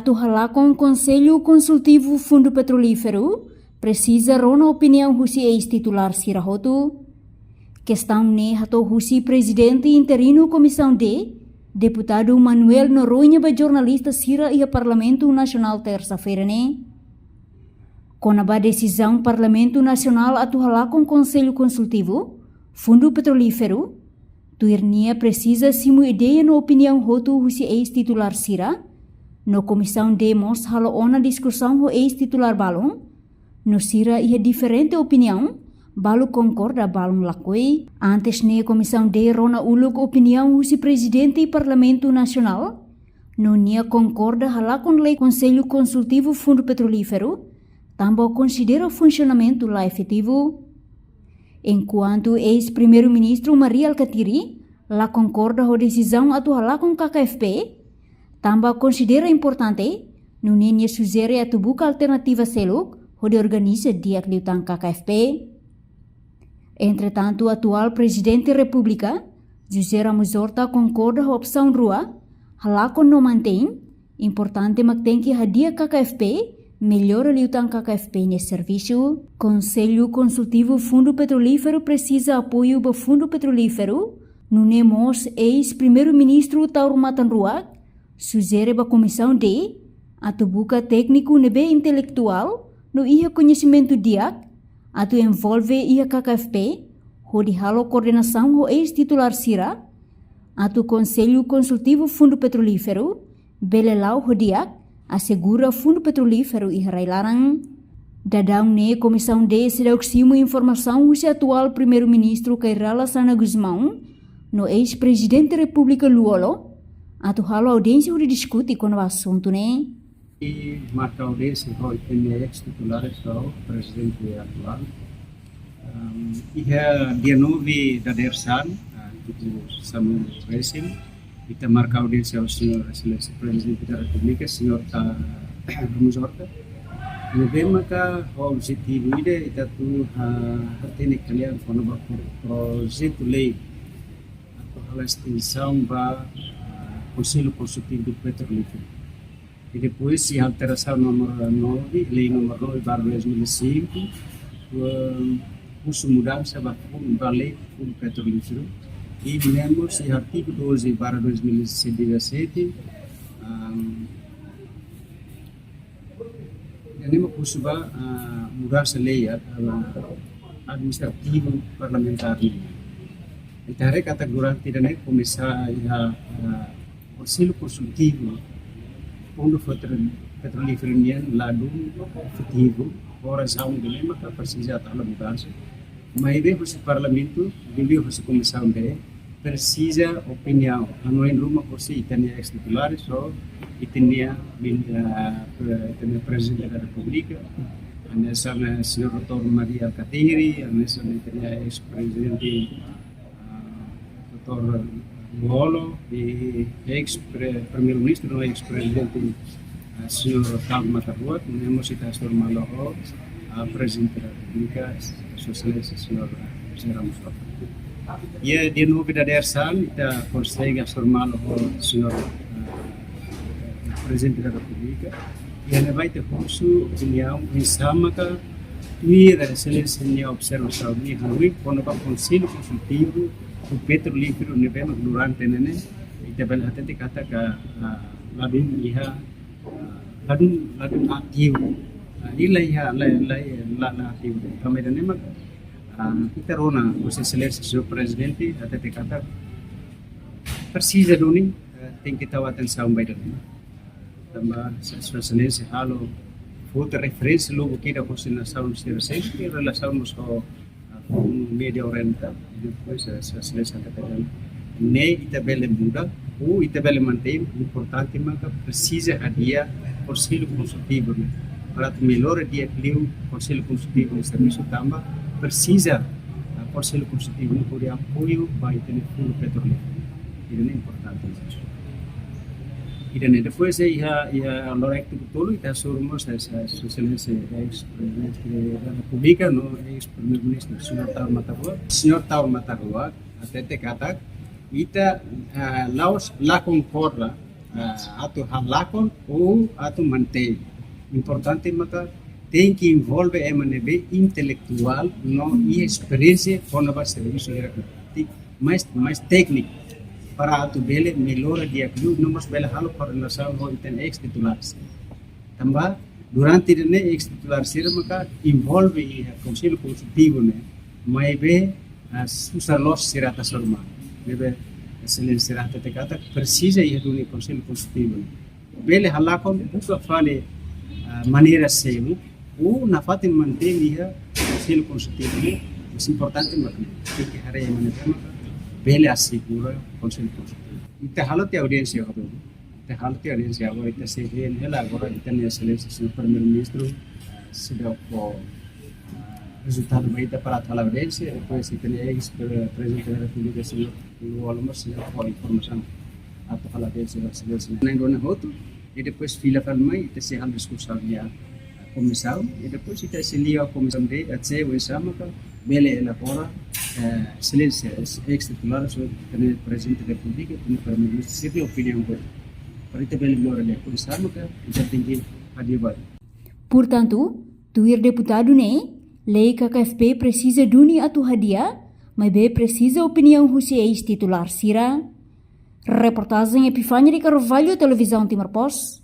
Atu halakon Conselho Consultivo Fundo Petrolífero precisa rona opinião husi ex-titular Sirahotu. Questão ne hato husi presidente interino Comissão D, deputado Manuel Noronha ba jornalista Sira ia Parlamento Nacional terça-feira ne. Com a decisão Parlamento Nacional atu halakon Conselho Consultivo Fundo Petrolífero, tuirnia precisa simu ideia no opinião hotu husi ex-titular Sira. No Comissão D mos halo ona discussão ho ex-titular balon, no Sira ia diferente opinião, balu concorda balon lakoi. Antes ne Comissão D rona uluk opinião husi presidente Parlamento Nacional, no nia concorda halakon lei Conselho Consultivo Fundo Petrolífero, também considera o funcionamento lá efetivo. Enquanto ex-primeiro-ministro Maria Alcatiri lá concorda com a decisão atu halakon KKFP, também considera importante no nenia sugere atu buka alternativa seluk onde organiza dia liutan KKFP. Entretanto, o atual presidente da República, José Ramos Horta, concorda com a opção rua, halakon não mantém, importante mantém que a dia KKFP melhora liutan KKFP nesse serviço. Conselho Consultivo Fundo Petrolífero precisa apoio do Fundo Petrolífero, no nemos ex-primeiro-ministro Tauro Matanruak, sugere a Comissão D, atu buka técnico nebe intelectual, no ia conhecimento diak, atu envolve ia KKFP, ho di halo coordenação ho ex-titular Sira, atu Conselho Consultivo Fundo Petrolífero, belelau ho diak, assegura Fundo Petrolífero e railarang. Dadang ne Comissão D sedauksimu informação husi atual primeiro-ministro Kairala Sana Guzmão, no ex-presidente da República Luolo, atu halo audiência uri discuti com o assunto ne. E marca audiência com o ex-titular do presidente atual. Ia dia 9 da Dersan, tudo Samuel Resim, kita marca audiência ao senhor excelência presidente da República, senhor Ramos Horta. Novembro ka objetivo ide ita tu hatene kalian kono ba projeto lei atau hal extensão ba Conselho Consultivo do Petrolífero. E depois, se alteração número 9, lei número 9/2005, a mudança da lei do petrolífero. E lembro se artigo 12/2017, ini kusuba mudança lei administrativo parlamentar. Itare kategori tidak começar a Conselho Consultivo Fundo Petrolífero lado efetivo, oração de lema que precisa estar na mudança. Mas bem o Parlamento, bem o Comissão B, precisa opinião. Não é numa coisa e tem ex-titulares só e tem presidente da República, nessa senhor Dr. Maria Alcatiri, nessa tem ex-presidente Dr. Luolo e ex-primeiro-ministro, não ex-presidente, senhor Tauro Matanruak, temos citado senhor Maloho, a presidente da República, sua excelência, senhor José Ramos Horta. E de novo da Dersan, kita consegue senhor Maloho, senhor presidente da República, e ele vai ter curso opinião em Samaka, e a excelência minha observação minha ruim quando o Conselho Consultivo o petrolífero nebem durante nene ita bel hati kata ka ladun iha ladun aktif ilai ha la aktif kami dan emak kita rona usia selesai sebagai presidente hati kata persija doni ting kita watan saum baik dan tambah selesai halo foto referensi logo kita kosina saum selesai relação musko media oriental depois selesai katakan ne itabele muda o itabele mantém importante mas precisa dia Conselho Consultivo para melhorar dia clio Conselho Consultivo no serviço também precisa Conselho Consultivo no por apoio para o fundo petrolífero isso é importante e depois ia lorek betul kita surmos essa excelência ex-presidente da República no ex-primeiro-ministro senhor Tauro Matanruak até kata ita laos la concorda atu halakon ou atu mantém. Importante maka tem que envolve MNB intelectual no e experiência com a serviço mais técnico para atu bele melhora de aquilo não mas bele halo coordenação ho iten ex titulares. Tambah durante ne ex titular sira maka envolve e conselho consultivo né mai be susah los sirata sorma bebe selen sirata te kata precisa e do conselho consultivo bele halakon buka fale maneira seu ou na fatin mantém dia conselho consultivo mais importante makna que hare maneira maka bele assegura conselho consultivo ite halate audiência ho te halate audiência agora ite se vem ela agora ite ne seleção primeiro ministro se deu resultado baita para a audiência depois se tem ex-presidente da República se o aluno se for informação a a audiência se na hoto e depois fila falmai te se hal discussão via comissão e depois se lia a comissão de até o exame bele elabora excelência ex-titular so tem presidente da República tem primeiro-ministro se tem opinião para itu bele melhor a comissão que já tem que adiar. Portanto, tuir deputado ne lei KKFP precisa duni atu hadiah, mas be precisa opinião husi ex titular sira. Reportagem Epifânia de Carvalho, Televisão Timor Post.